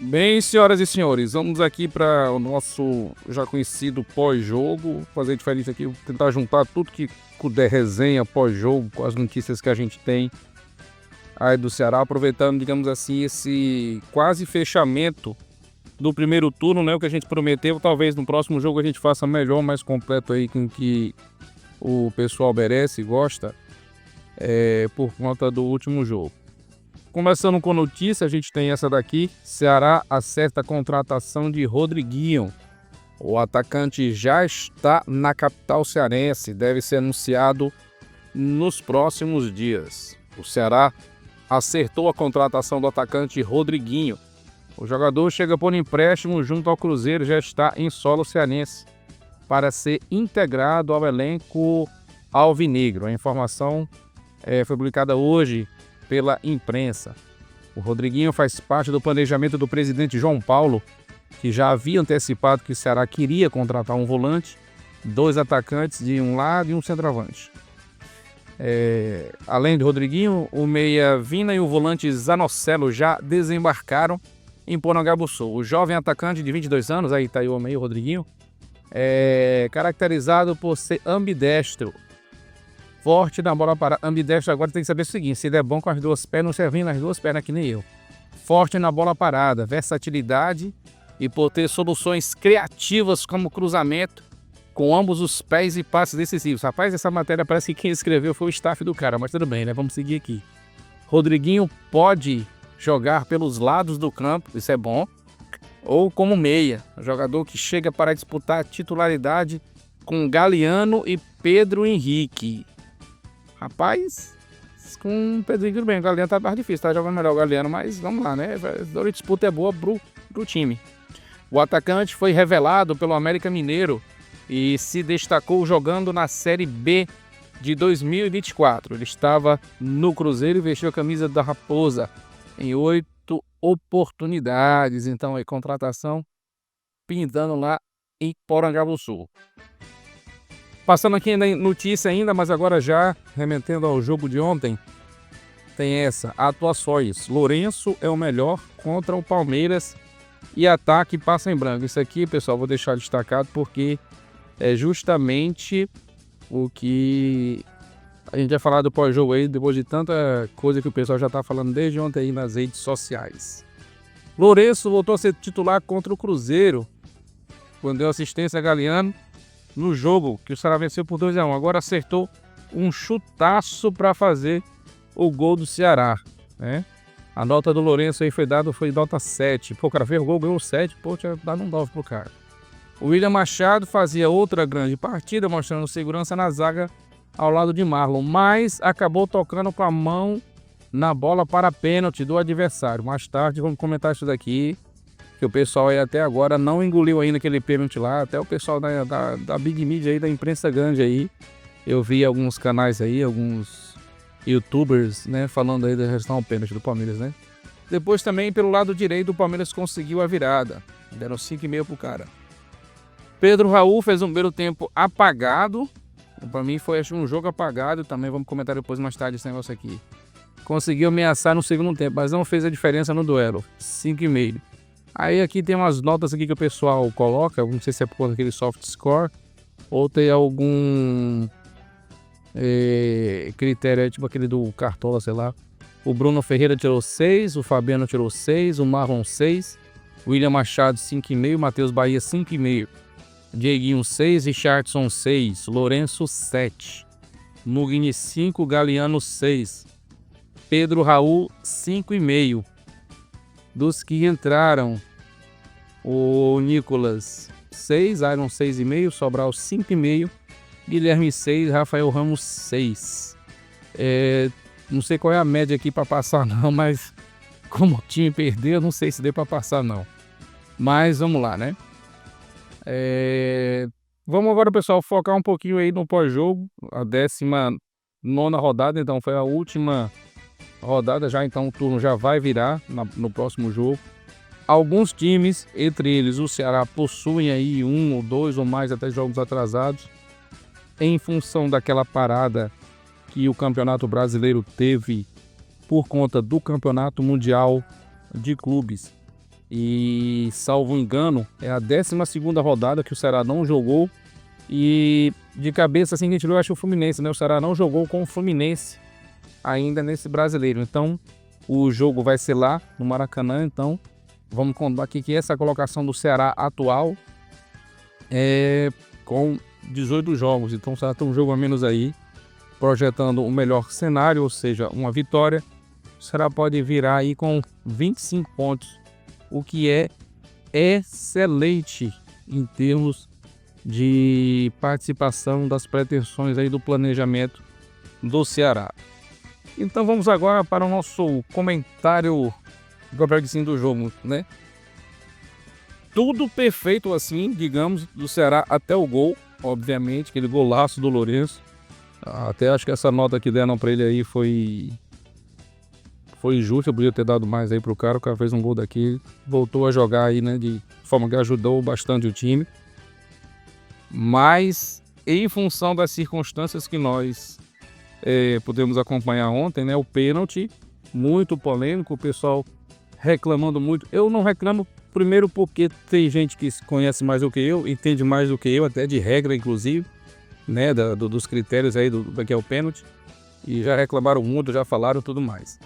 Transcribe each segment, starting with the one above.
Bem, senhoras e senhores, vamos aqui para o nosso já conhecido pós-jogo, fazer diferente aqui, tentar juntar tudo que puder resenha pós-jogo, com as notícias que a gente tem aí do Ceará, aproveitando, digamos assim, esse quase fechamento do primeiro turno, né, o que a gente prometeu. Talvez no próximo jogo a gente faça melhor, mais completo aí com o que o pessoal merece e gosta, por conta do último jogo. Começando com notícia, a gente tem essa daqui: Ceará acerta a contratação de Rodriguinho. O atacante já está na capital cearense, deve ser anunciado nos próximos dias. O Ceará acertou a contratação do atacante Rodriguinho. O jogador chega por empréstimo junto ao Cruzeiro, já está em solo cearense para ser integrado ao elenco alvinegro. A informação foi publicada hoje pela imprensa. O Rodriguinho faz parte do planejamento do presidente João Paulo, que já havia antecipado que o Ceará queria contratar um volante, 2 atacantes de um lado e um centroavante. Além do Rodriguinho, o meia Vina e o volante Zanocelo já desembarcaram em Porangabuçu. O jovem atacante de 22 anos, aí tá aí o meio Rodriguinho, é caracterizado por ser ambidestro, forte na bola parada. Ambidestro agora tem que saber o seguinte: se ele é bom com as duas pernas, não serve nas duas pernas que nem eu. Forte na bola parada, versatilidade e por ter soluções criativas como cruzamento com ambos os pés e passes decisivos. Rapaz, essa matéria parece que quem escreveu foi o staff do cara, mas tudo bem, né? Vamos seguir aqui. Rodriguinho pode jogar pelos lados do campo, isso é bom, ou como meia, jogador que chega para disputar a titularidade com Galeano e Pedro Henrique. Rapaz, com o Pedro Henrique tudo bem, o Galeano tá mais difícil, tá jogando melhor o Galeano, mas vamos lá, né? A disputa é boa pro time. O atacante foi revelado pelo América Mineiro e se destacou jogando na Série B de 2024. Ele estava no Cruzeiro e vestiu a camisa da Raposa em 8 oportunidades. Então, aí, contratação pintando lá em Porangabuçu. Passando aqui na notícia ainda, mas agora já remetendo ao jogo de ontem, tem essa: atuações. Lourenço é o melhor contra o Palmeiras e ataque passa em branco. Isso aqui, pessoal, vou deixar destacado porque é justamente o que a gente vai falar do pós-jogo aí, depois de tanta coisa que o pessoal já está falando desde ontem aí nas redes sociais. Lourenço voltou a ser titular contra o Cruzeiro, quando deu assistência a Galeano no jogo que o Ceará venceu por 2-1. Agora acertou um chutaço para fazer o gol do Ceará, né? A nota do Lourenço aí foi nota 7. Pô, o cara fez o gol, ganhou 7, pô, tinha dado um 9 pro cara. O William Machado fazia outra grande partida, mostrando segurança na zaga ao lado de Marlon, mas acabou tocando com a mão na bola para pênalti do adversário. Mais tarde vamos comentar isso daqui, que o pessoal aí até agora não engoliu ainda aquele pênalti lá. Até o pessoal da Big Media aí, da imprensa grande aí, eu vi alguns canais aí, alguns youtubers, né, falando aí da questão do pênalti do Palmeiras, né. Depois também pelo lado direito o Palmeiras conseguiu a virada, deram 5,5 pro cara. Pedro Raul fez um primeiro tempo apagado. Para mim foi um jogo apagado também. Vamos comentar depois mais tarde esse negócio aqui. Conseguiu ameaçar no segundo tempo, mas não fez a diferença no duelo. 5,5. Aí aqui tem umas notas aqui que o pessoal coloca. Não sei se é por conta daquele soft score ou tem algum critério, tipo aquele do Cartola, sei lá. O Bruno Ferreira tirou 6, o Fabiano tirou 6, o Marlon 6, William Machado 5,5, Matheus Bahia 5,5. Dieguinho 6, Richardson 6, Lourenço 7, Mugni 5, Galeano 6, Pedro Raul 5,5. Dos que entraram, o Nicolas 6, Iron 6,5, Sobral 5,5, Guilherme 6, Rafael Ramos 6. Não sei qual é a média aqui para passar não, mas como o time perdeu, não sei se deu para passar não. Mas vamos lá, né? Vamos agora, pessoal, focar um pouquinho aí no pós-jogo, a 19ª rodada. Então foi a última rodada já, então o turno já vai virar no próximo jogo. Alguns times, entre eles o Ceará, possuem aí 1 ou 2 ou mais até jogos atrasados, em função daquela parada que o Campeonato Brasileiro teve por conta do Campeonato Mundial de Clubes. E, salvo engano, é a 12ª rodada que o Ceará não jogou. E de cabeça, assim, a gente viu, acho que o Fluminense, né? O Ceará não jogou com o Fluminense ainda nesse brasileiro. Então, o jogo vai ser lá no Maracanã. Então, vamos contar aqui que essa colocação do Ceará atual é com 18 jogos. Então, o Ceará tem um jogo a menos aí, projetando o melhor cenário, ou seja, uma vitória. O Ceará pode virar aí com 25 pontos, o que é excelente em termos de participação das pretensões aí do planejamento do Ceará. Então vamos agora para o nosso comentário do jogo, né? Tudo perfeito assim, digamos, do Ceará até o gol, obviamente, aquele golaço do Lourenço. Até acho que essa nota que deram para ele aí foi justa, eu podia ter dado mais aí pro cara. O cara fez um gol daqui, voltou a jogar aí, né, de forma que ajudou bastante o time. Mas em função das circunstâncias que nós pudemos acompanhar ontem, né, o pênalti, muito polêmico, o pessoal reclamando muito. Eu não reclamo, primeiro porque tem gente que conhece mais do que eu, entende mais do que eu, até de regra inclusive, né, dos critérios aí do que é o pênalti, e já reclamaram muito, já falaram tudo mais.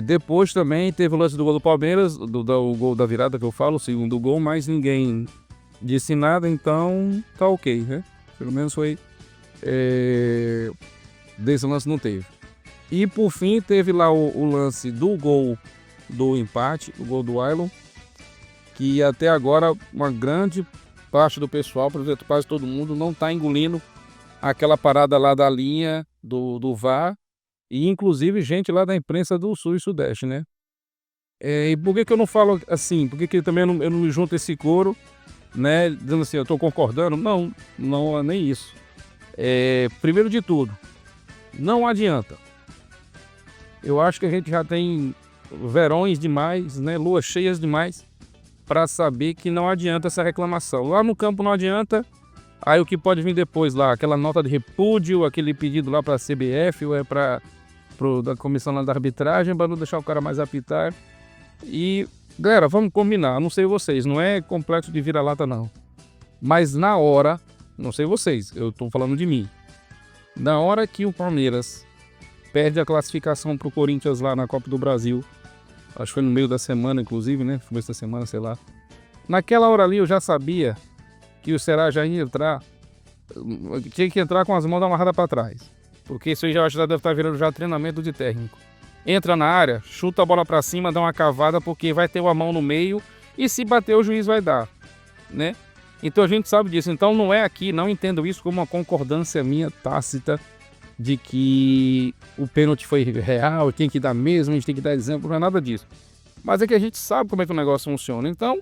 Depois também teve o lance do gol do Palmeiras, o gol da virada que eu falo, o segundo gol, mas ninguém disse nada, então tá ok, né? Pelo menos foi. Desse lance não teve. E por fim teve lá o lance do gol do empate, o gol do Ailon, que até agora uma grande parte do pessoal, por exemplo, quase todo mundo, não tá engolindo aquela parada lá da linha do VAR. E inclusive gente lá da imprensa do Sul e Sudeste, né? E por que eu não falo assim? Por que também eu não me junto esse coro, né? Dizendo assim, eu tô concordando? Não, não é nem isso. Primeiro de tudo, não adianta. Eu acho que a gente já tem verões demais, né? Luas cheias demais, para saber que não adianta essa reclamação. Lá no campo não adianta. Aí o que pode vir depois lá, aquela nota de repúdio, aquele pedido lá para a CBF ou da comissão lá da arbitragem, para não deixar o cara mais apitar. E, galera, vamos combinar, não sei vocês, não é complexo de vira-lata não. Mas na hora, não sei vocês, eu tô falando de mim. Na hora que o Palmeiras perde a classificação pro Corinthians lá na Copa do Brasil, acho que foi no meio da semana, inclusive, né? Começo da semana, sei lá. Naquela hora ali eu já sabia que o Ceará já ia entrar, tinha que entrar com as mãos amarradas para trás. Porque isso aí já deve estar virando já treinamento de técnico. Entra na área, chuta a bola para cima, dá uma cavada, porque vai ter uma mão no meio e se bater o juiz vai dar, né? Então a gente sabe disso. Então não é aqui, não entendo isso como uma concordância minha tácita de que o pênalti foi real, tem que dar mesmo, a gente tem que dar exemplo, não é nada disso. Mas é que a gente sabe como é que o negócio funciona. Então,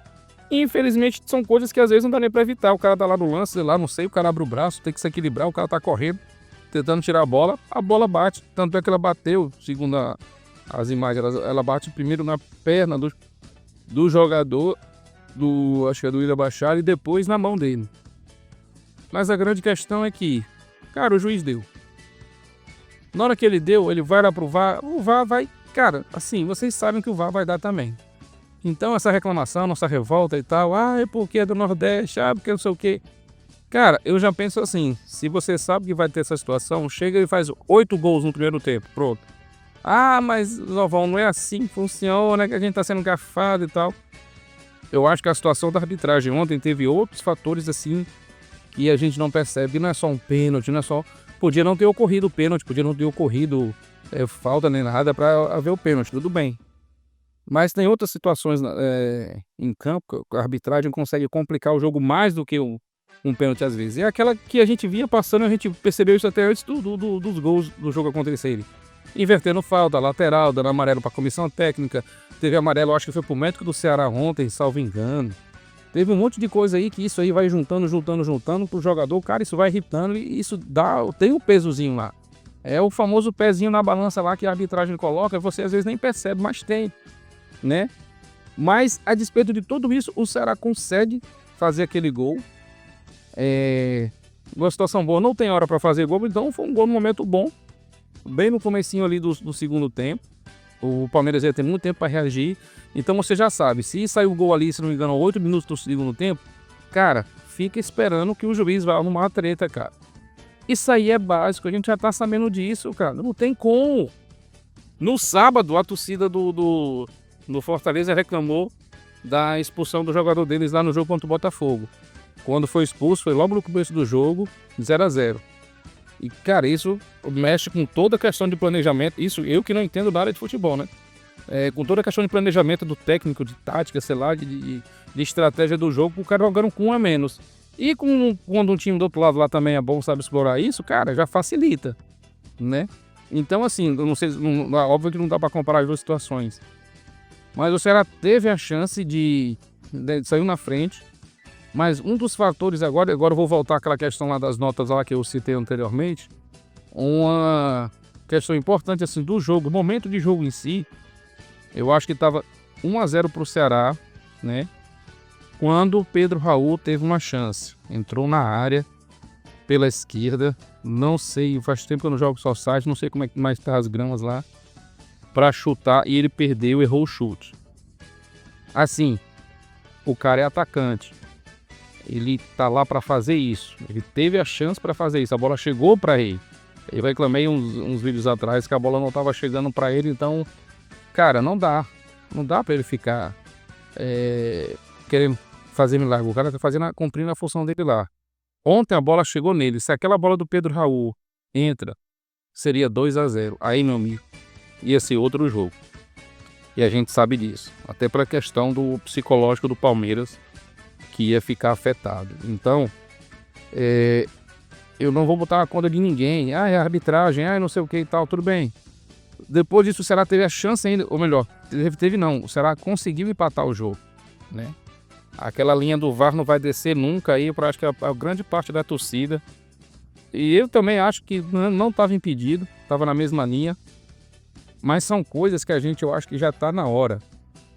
infelizmente, são coisas que às vezes não dá nem pra evitar. O cara tá lá no lance, sei lá, não sei, o cara abre o braço, tem que se equilibrar, o cara tá correndo, tentando tirar a bola bate. Tanto é que ela bateu, segundo as imagens, ela bate primeiro na perna do jogador, acho que é do William Bachar, e depois na mão dele. Mas a grande questão é que, cara, o juiz deu. Na hora que ele deu, ele vai lá pro VAR, o VAR vai... Cara, assim, vocês sabem que o VAR vai dar também. Então essa reclamação, nossa revolta e tal, é porque é do Nordeste, porque não sei o quê. Cara, eu já penso assim, se você sabe que vai ter essa situação, chega e faz 8 gols no primeiro tempo, pronto. Mas Novão, não é assim que funciona, que a gente tá sendo gafado e tal. Eu acho que a situação da arbitragem ontem teve outros fatores assim que a gente não percebe, não é só um pênalti, não é só... Podia não ter ocorrido o pênalti, podia não ter ocorrido falta nem nada para haver o pênalti, tudo bem. Mas tem outras situações em campo que a arbitragem consegue complicar o jogo mais do que um pênalti às vezes. É aquela que a gente vinha passando, a gente percebeu isso até antes dos gols do jogo acontecerem. Invertendo falta, lateral, dando amarelo para a comissão técnica. Teve amarelo, acho que foi pro médico do Ceará ontem, salvo engano. Teve um monte de coisa aí que isso aí vai juntando pro jogador. Cara, isso vai irritando e isso tem um pesozinho lá. É o famoso pezinho na balança lá que a arbitragem coloca, você às vezes nem percebe, mas tem, né? Mas, a despeito de tudo isso, o Ceará consegue fazer aquele gol. Uma situação boa, não tem hora para fazer gol, então foi um gol no momento bom, bem no comecinho ali do segundo tempo. O Palmeiras ia ter muito tempo para reagir. Então você já sabe, se sair o gol ali, se não me engano, 8 minutos do segundo tempo, cara, fica esperando que o juiz vá arrumar a treta, cara. Isso aí é básico, a gente já tá sabendo disso, cara. Não tem como. No sábado, a torcida do Fortaleza reclamou da expulsão do jogador deles lá no jogo contra o Botafogo. Quando foi expulso, foi logo no começo do jogo, 0-0. E, cara, isso mexe com toda a questão de planejamento. Isso eu que não entendo da área de futebol, né? Com toda a questão de planejamento do técnico, de tática, sei lá, de estratégia do jogo, o cara jogando com um a menos. E quando um time do outro lado lá também é bom, sabe explorar isso, cara, já facilita, né? Então, assim, eu não sei, óbvio que não dá pra comparar as duas situações. Mas o Ceará teve a chance de sair na frente. Mas um dos fatores agora eu vou voltar àquela questão lá das notas lá que eu citei anteriormente. Uma questão importante assim do jogo, o momento de jogo em si, eu acho que estava 1-0 para o Ceará, né? Quando o Pedro Raul teve uma chance, entrou na área pela esquerda, não sei, faz tempo que eu não jogo só site, não sei como é que mais tá as gramas lá, para chutar e ele perdeu, errou o chute. Assim, o cara é atacante. Ele tá lá para fazer isso. Ele teve a chance para fazer isso. A bola chegou para ele. Eu reclamei uns vídeos atrás que a bola não estava chegando para ele. Então, cara, não dá. Não dá para ele ficar querendo fazer milagre. O cara tá cumprindo a função dele lá. Ontem a bola chegou nele. Se aquela bola do Pedro Raul entra, seria 2-0. Aí, meu amigo, ia ser outro jogo. E a gente sabe disso. Até para a questão do psicológico do Palmeiras, que ia ficar afetado. Então, eu não vou botar na conta de ninguém. É arbitragem, não sei o que e tal, tudo bem. Depois disso, o Ceará teve a chance ainda, ou melhor, teve não, o Ceará conseguiu empatar o jogo, né? Aquela linha do VAR não vai descer nunca aí, eu acho que a grande parte da torcida. E eu também acho que não estava impedido, estava na mesma linha. Mas são coisas que eu acho que já está na hora,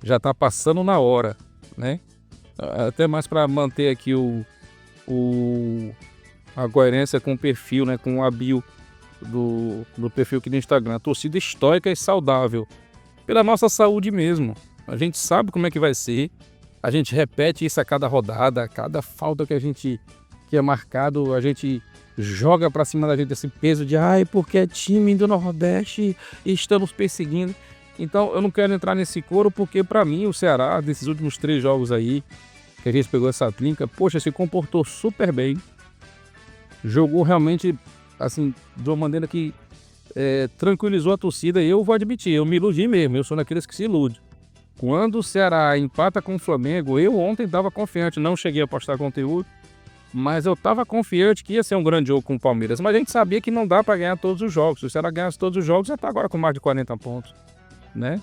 já está passando na hora, né? Até mais para manter aqui a coerência com o perfil, né, com a bio do perfil aqui do Instagram. A torcida histórica e saudável, pela nossa saúde mesmo. A gente sabe como é que vai ser, a gente repete isso a cada rodada, a cada falta que é marcado, a gente joga para cima da gente esse peso de porque é time do Nordeste e estamos perseguindo. Então eu não quero entrar nesse coro porque para mim o Ceará, desses últimos 3 jogos aí, que a gente pegou essa trinca, poxa, se comportou super bem. Jogou realmente, assim, de uma maneira que tranquilizou a torcida. E eu vou admitir, eu me iludi mesmo, eu sou daqueles que se ilude. Quando o Ceará empata com o Flamengo, eu ontem estava confiante, não cheguei a postar conteúdo, mas eu estava confiante que ia ser um grande jogo com o Palmeiras. Mas a gente sabia que não dá para ganhar todos os jogos. Se o Ceará ganhasse todos os jogos, já está agora com mais de 40 pontos, né?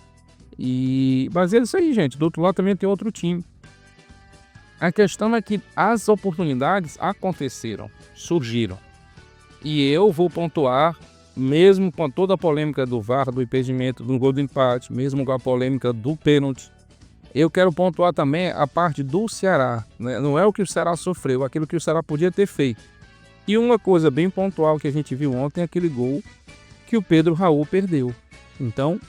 Mas é isso aí, gente. Do outro lado também tem outro time. A questão é que as oportunidades aconteceram, surgiram. E eu vou pontuar, mesmo com toda a polêmica do VAR, do impedimento, do gol do empate, mesmo com a polêmica do pênalti, eu quero pontuar também a parte do Ceará, né? Não é o que o Ceará sofreu, aquilo que o Ceará podia ter feito. E uma coisa bem pontual que a gente viu ontem é aquele gol que o Pedro Raul perdeu. Então,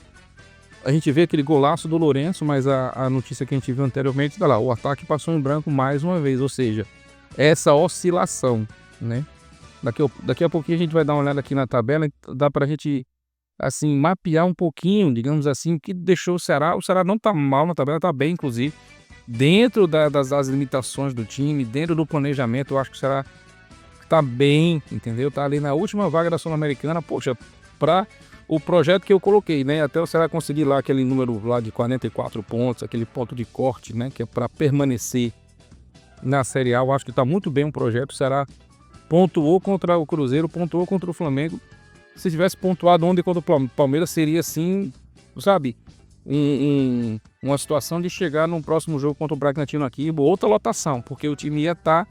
a gente vê aquele golaço do Lourenço, mas a notícia que a gente viu anteriormente, tá lá, o ataque passou em branco mais uma vez, ou seja, essa oscilação, né? Daqui a pouquinho a gente vai dar uma olhada aqui na tabela, dá pra gente, assim, mapear um pouquinho, digamos assim, o que deixou o Ceará não tá mal na tabela, tá bem, inclusive, dentro das limitações do time, dentro do planejamento, eu acho que o Ceará tá bem, entendeu? Tá ali na última vaga da Sul-Americana, poxa, pra o projeto que eu coloquei, né? Até o Ceará conseguir lá aquele número lá de 44 pontos, aquele ponto de corte, né? Que é para permanecer na Série A. Eu acho que está muito bem o projeto. O Ceará pontuou contra o Cruzeiro, pontuou contra o Flamengo. Se tivesse pontuado ontem contra o Palmeiras, seria assim, sabe? Uma situação de chegar num próximo jogo contra o Bragantino aqui, outra lotação, porque o time ia estar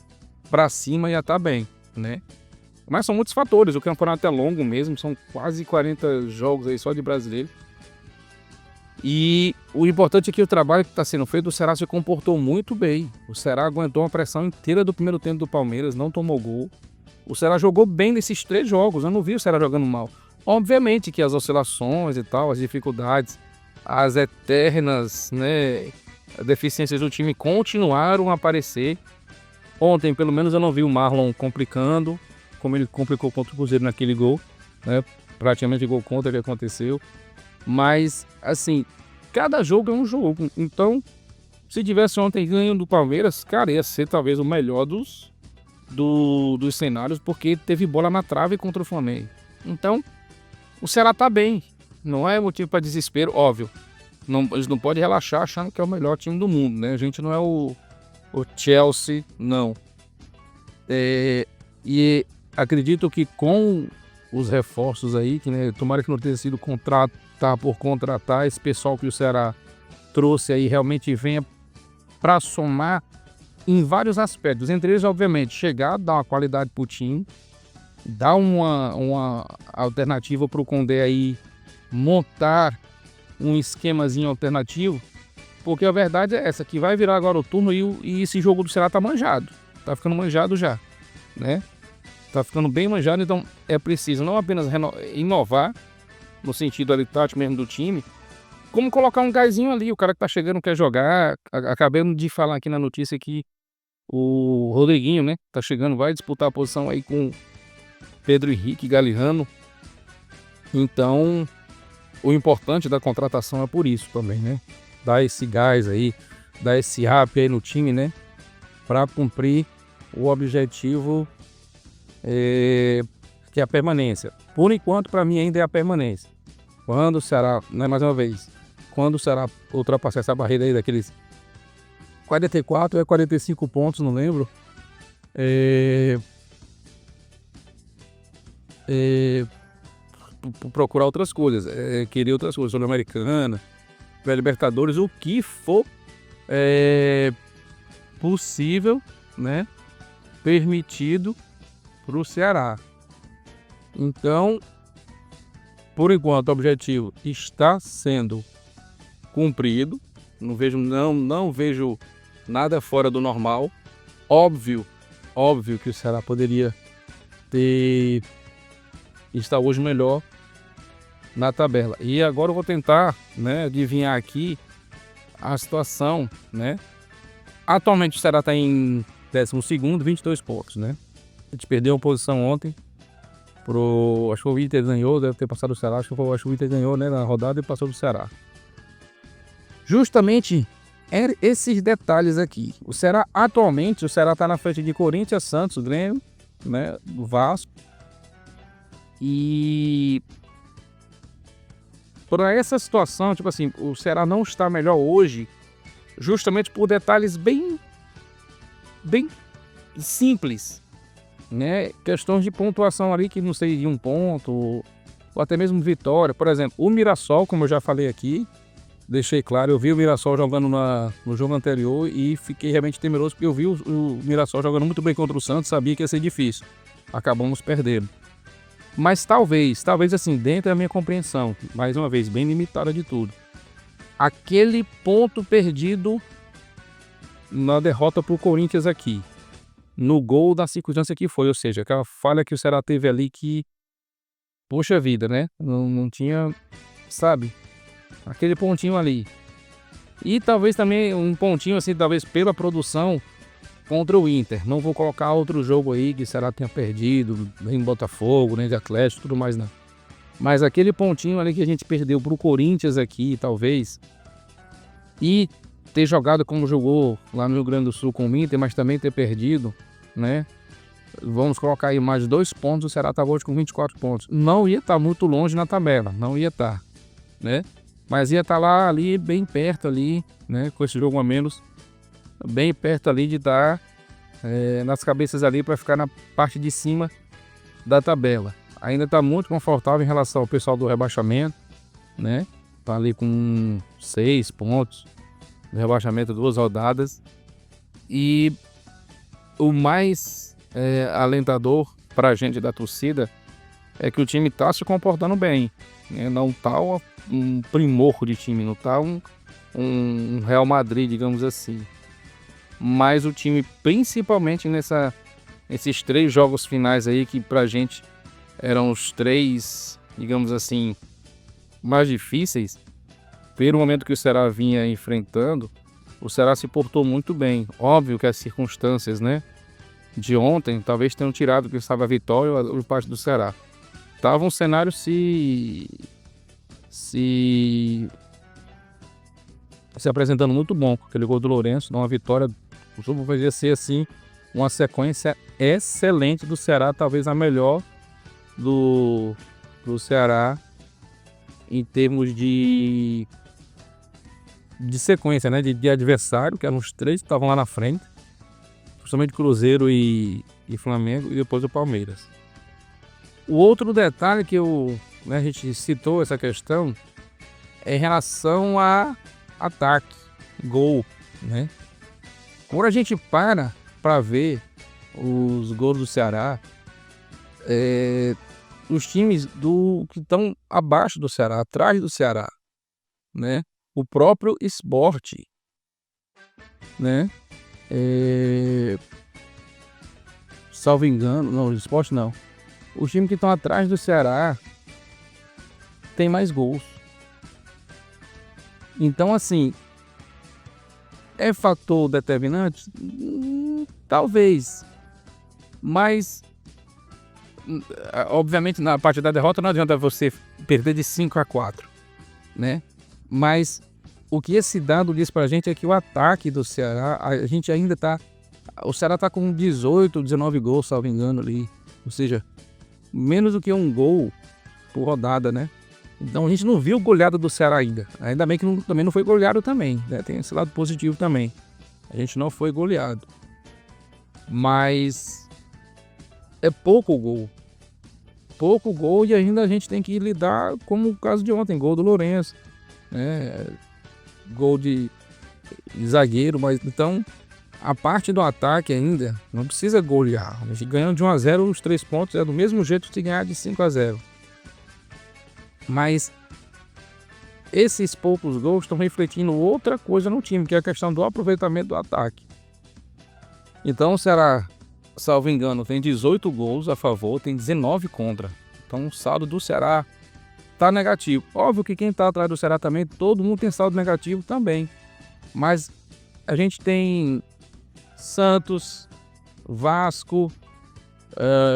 para cima, ia estar bem, né? Mas são muitos fatores, o campeonato é longo mesmo, são quase 40 jogos aí só de brasileiro. E o importante é que o trabalho que está sendo feito, o Ceará se comportou muito bem. O Ceará aguentou uma pressão inteira do primeiro tempo do Palmeiras, não tomou gol. O Ceará jogou bem nesses 3 jogos, eu não vi o Ceará jogando mal. Obviamente que as oscilações e tal, as dificuldades, as eternas, né, deficiências do time continuaram a aparecer. Ontem, pelo menos, eu não vi o Marlon complicando, como ele complicou contra o Cruzeiro naquele gol, né? Praticamente gol contra que aconteceu. Mas, assim, cada jogo é um jogo. Então, se tivesse ontem ganho do Palmeiras, cara, ia ser talvez o melhor dos cenários, porque teve bola na trave contra o Flamengo. Então, o Ceará tá bem. Não é motivo para desespero, óbvio. Não, eles não podem relaxar achando que é o melhor time do mundo, né? A gente não é o Chelsea, não. E acredito que com os reforços aí, que, né, tomara que não tenha sido contratar por contratar, esse pessoal que o Ceará trouxe aí realmente venha para somar em vários aspectos. Entre eles, obviamente, chegar, dar uma qualidade pro time, dar uma alternativa pro Condé aí montar um esquemazinho alternativo, porque a verdade é essa, que vai virar agora o turno e esse jogo do Ceará tá manjado. Tá ficando manjado já, né? Tá ficando bem manjado, então é preciso não apenas inovar, no sentido ali tático mesmo do time, como colocar um gásinho ali, o cara que tá chegando quer jogar. Acabei de falar aqui na notícia que o Rodriguinho, né, tá chegando, vai disputar a posição aí com Pedro Henrique e Galhardo. Então, o importante da contratação é por isso também, né? Dar esse gás aí, dar esse up aí no time, né? Para cumprir o objetivo que é a permanência. Por enquanto, para mim, ainda é a permanência. Quando o Ceará, né, mais uma vez, quando o Ceará ultrapassar essa barreira aí daqueles 44 ou 45 pontos, não lembro, procurar outras coisas, querer outras coisas, Sul-Americana, Libertadores, o que for possível, né, permitido para o Ceará. Então, por enquanto, o objetivo está sendo cumprido. Não vejo nada fora do normal. Óbvio que o Ceará poderia estar hoje melhor na tabela. E agora eu vou tentar, né, adivinhar aqui a situação, né? Atualmente o Ceará está em 12º, 22 pontos, né? A gente perdeu uma posição ontem acho que o Inter ganhou, deve ter passado o Ceará, acho que o Inter ganhou, né, na rodada e passou do Ceará. Justamente esses detalhes aqui. Atualmente o Ceará está na frente de Corinthians, Santos, Grêmio, né, do Vasco. E por essa situação, tipo assim, o Ceará não está melhor hoje, justamente por detalhes bem simples, né? Questões de pontuação ali que não sei, de um ponto, ou até mesmo vitória. Por exemplo, o Mirassol, como eu já falei aqui, deixei claro, eu vi o Mirassol jogando no jogo anterior e fiquei realmente temeroso, porque eu vi o Mirassol jogando muito bem contra o Santos, sabia que ia ser difícil. Acabamos perdendo. Mas talvez assim, dentro da minha compreensão, mais uma vez, bem limitada de tudo, aquele ponto perdido na derrota pro Corinthians aqui, no gol da circunstância que foi, ou seja, aquela falha que o Ceará teve ali que, poxa vida, né? Não tinha, sabe? Aquele pontinho ali. E talvez também um pontinho assim, talvez pela produção contra o Inter. Não vou colocar outro jogo aí que o Ceará tenha perdido, nem Botafogo, nem de Atlético, tudo mais não. Mas aquele pontinho ali que a gente perdeu pro Corinthians aqui, talvez, e ter jogado como jogou lá no Rio Grande do Sul com o Inter, mas também ter perdido, né? Vamos colocar aí mais 2 pontos, o Ceará estava hoje com 24 pontos. Não ia estar muito longe na tabela, não ia estar, né? Mas ia estar lá ali, bem perto ali, né? Com esse jogo a menos, bem perto ali de estar nas cabeças ali para ficar na parte de cima da tabela. Ainda está muito confortável em relação ao pessoal do rebaixamento, né? Tá ali com 6 pontos no rebaixamento, 2 rodadas. E o mais alentador para a gente da torcida é que o time tá se comportando bem, né? Não tá um primor de time, não tá um Real Madrid, digamos assim. Mas o time, principalmente nesses 3 jogos finais aí, que pra gente eram os 3, digamos assim, mais difíceis, pelo momento que o Ceará vinha enfrentando, o Ceará se portou muito bem. Óbvio que as circunstâncias, né, de ontem talvez tenham tirado que estava a vitória por parte do Ceará. Tava um cenário se apresentando muito bom, com aquele gol do Lourenço, uma vitória, o jogo poderia ser assim, uma sequência excelente do Ceará, talvez a melhor do Ceará em termos de sequência, né, de adversário, que eram os três que estavam lá na frente, principalmente Cruzeiro e Flamengo, e depois o Palmeiras. O outro detalhe que a gente citou essa questão é em relação a ataque, gol, né? Quando a gente para ver os gols do Ceará, os times que estão abaixo do Ceará, atrás do Ceará, né? O próprio Sport, né? Salvo engano, não, o Sport não. Os times que estão atrás do Ceará tem mais gols. Então, assim, é fator determinante? Talvez. Mas, obviamente, na parte da derrota não adianta você perder de 5-4, né? Mas o que esse dado diz pra gente é que o ataque do Ceará, a gente ainda tá... O Ceará tá com 18, 19 gols, salvo engano, ali. Ou seja, menos do que um gol por rodada, né? Então a gente não viu goleada do Ceará ainda. Ainda bem que também não foi goleado também, né? Tem esse lado positivo também. A gente não foi goleado. Mas é pouco gol. Pouco gol e ainda a gente tem que lidar como o caso de ontem. Gol do Lourenço, né? Gol de zagueiro, mas então a parte do ataque ainda não precisa golear. A gente ganhando de 1-0 os 3 pontos é do mesmo jeito que ganhar de 5-0. Mas esses poucos gols estão refletindo outra coisa no time, que é a questão do aproveitamento do ataque. Então o Ceará, salvo engano, tem 18 gols a favor, tem 19 contra. Então o saldo do Ceará tá negativo. Óbvio que quem tá atrás do Ceará também, todo mundo tem saldo negativo também. Mas a gente tem Santos, Vasco,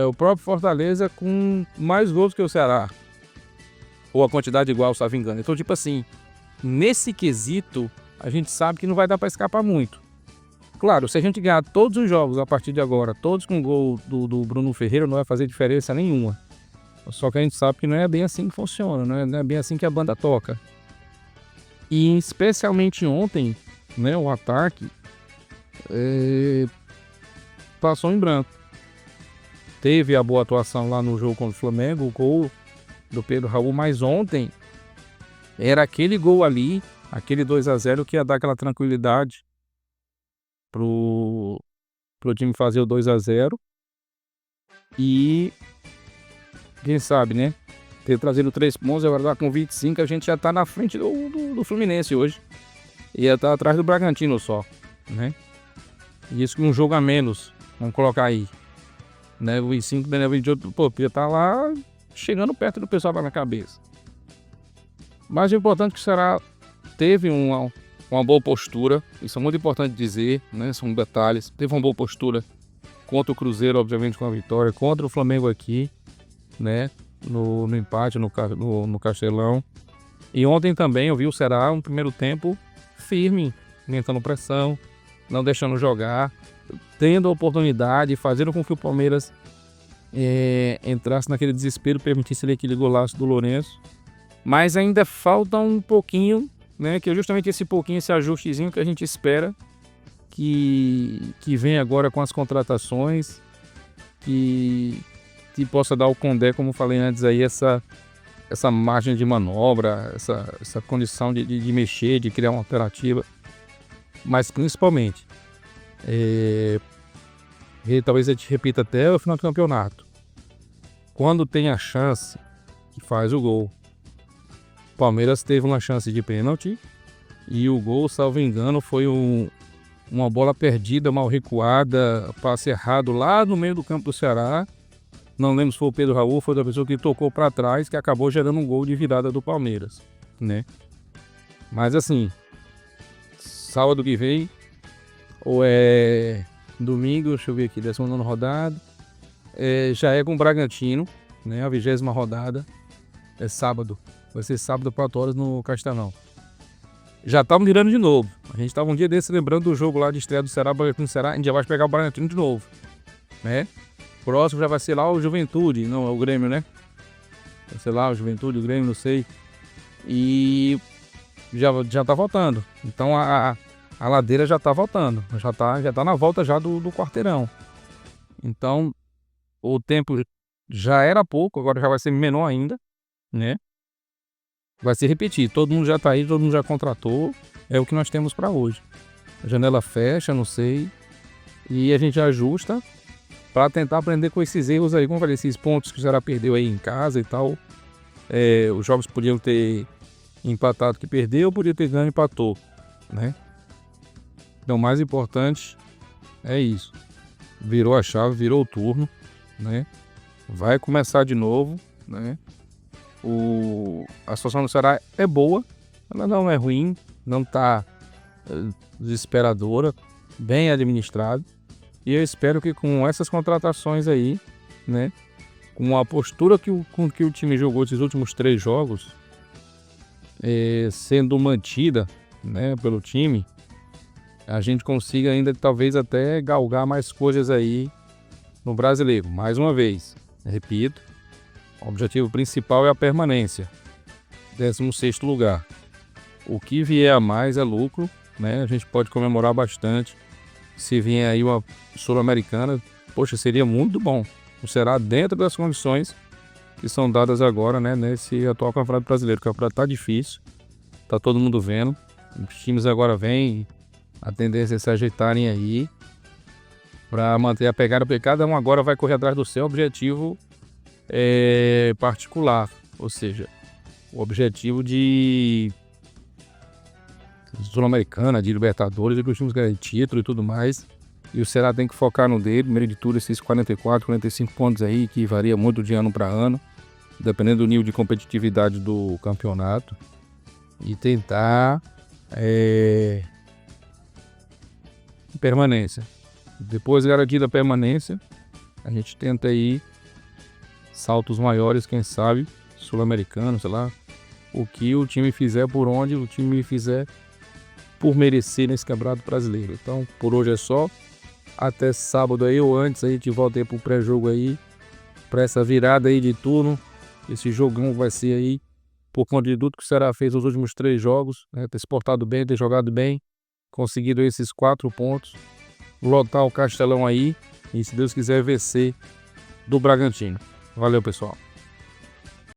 o próprio Fortaleza com mais gols que o Ceará. Ou a quantidade igual, salvo engano. Então, tipo assim, nesse quesito, a gente sabe que não vai dar para escapar muito. Claro, se a gente ganhar todos os jogos a partir de agora, todos com gol do Bruno Ferreira, não vai fazer diferença nenhuma. Só que a gente sabe que não é bem assim que funciona, não é bem assim que a banda toca. E especialmente ontem, né, o ataque passou em branco. Teve a boa atuação lá no jogo contra o Flamengo, o gol do Pedro Raul, mas ontem era aquele gol ali, aquele 2-0 que ia dar aquela tranquilidade pro time fazer o 2-0 e quem sabe, né, ter trazido 3 pontos, agora tá com 25, a gente já tá na frente do Fluminense hoje, ia estar atrás do Bragantino só, né, e isso com um jogo a menos, vamos colocar aí, né, o 25, né, o 28, pô, ia tá lá chegando perto do pessoal na cabeça. Mas o importante é que o Ceará teve uma boa postura, isso é muito importante dizer, né? São detalhes. Teve uma boa postura contra o Cruzeiro, obviamente com a vitória, contra o Flamengo aqui, né? No empate, no Castelão. E ontem também eu vi o Ceará um primeiro tempo firme, aumentando pressão, não deixando jogar, tendo a oportunidade, fazendo com que o Palmeiras entrasse naquele desespero, permitisse ali aquele golaço do Lourenço. Mas ainda falta um pouquinho, né? Que é justamente esse pouquinho, esse ajustezinho que a gente espera que venha agora com as contratações, que possa dar ao Condé, como falei antes aí, essa margem de manobra, essa condição de mexer, de criar uma alternativa. Mas principalmente, e talvez a gente repita até o final do campeonato. Quando tem a chance, que faz o gol. O Palmeiras teve uma chance de pênalti e o gol, salvo engano, foi uma bola perdida, mal recuada, passe errado lá no meio do campo do Ceará. Não lembro se foi o Pedro Raul ou foi da pessoa que tocou para trás, que acabou gerando um gol de virada do Palmeiras, né? Mas assim, sábado que vem, ou é domingo, deixa eu ver aqui, 19ª rodada, já é com o Bragantino, né? A 20ª rodada é sábado. Vai ser sábado, 4 horas no Castelão. Já estamos virando de novo. A gente estava um dia desse lembrando do jogo lá de estreia do Ceará, Bragantino, Ceará. A gente já vai pegar o Bragantino de novo, né? Próximo já vai ser lá o Juventude, não, é o Grêmio, né? Vai ser lá o Juventude, o Grêmio, não sei. E já tá voltando. Então a ladeira já tá voltando. Já tá na volta já do quarteirão. Então o tempo já era pouco, agora já vai ser menor ainda, né? Vai se repetir. Todo mundo já tá aí, todo mundo já contratou. É o que nós temos para hoje. A janela fecha, não sei. E a gente ajusta para tentar aprender com esses erros aí. Como eu falei, esses pontos que o Ceará perdeu aí em casa e tal. Os jogos podiam ter empatado que perdeu, podia ter ganho e empatou, né? Então o mais importante é isso. Virou a chave, virou o turno, né? Vai começar de novo, né? A situação do Ceará é boa, ela não é ruim, não tá desesperadora, bem administrado. E eu espero que com essas contratações aí, né? Com a postura com que o time jogou esses últimos 3 jogos, sendo mantida, né, pelo time, a gente consiga ainda talvez até galgar mais coisas aí no Brasileiro. Mais uma vez, repito, o objetivo principal é a permanência, 16º lugar. O que vier a mais é lucro, né? A gente pode comemorar bastante. Se vier aí uma Sul-Americana, poxa, seria muito bom. Será dentro das condições que são dadas agora, né, nesse atual Campeonato Brasileiro. O campeonato tá difícil, tá todo mundo vendo. Os times agora vêm, a tendência é se ajeitarem aí para manter a pegada, porque cada um agora vai correr atrás do seu objetivo particular, ou seja, o objetivo de Sul-Americana, de Libertadores, de os times ganharem título e tudo mais. E o Ceará tem que focar no dele, primeiro de tudo, esses 44, 45 pontos aí, que varia muito de ano para ano, dependendo do nível de competitividade do campeonato. E tentar permanência. Depois, garantida a permanência, a gente tenta aí saltos maiores, quem sabe, sul-americano, sei lá, o que o time fizer, por onde o time fizer por merecer nesse Campeonato Brasileiro. Então, por hoje é só. Até sábado aí ou antes aí, a gente volta aí pro pré-jogo aí, para essa virada aí de turno. Esse jogão vai ser aí, por conta de tudo que o Ceará fez nos últimos 3 jogos, né? Ter se portado bem, ter jogado bem, conseguido esses 4 pontos, lotar o Castelão aí e, se Deus quiser, vencer do Bragantino. Valeu, pessoal.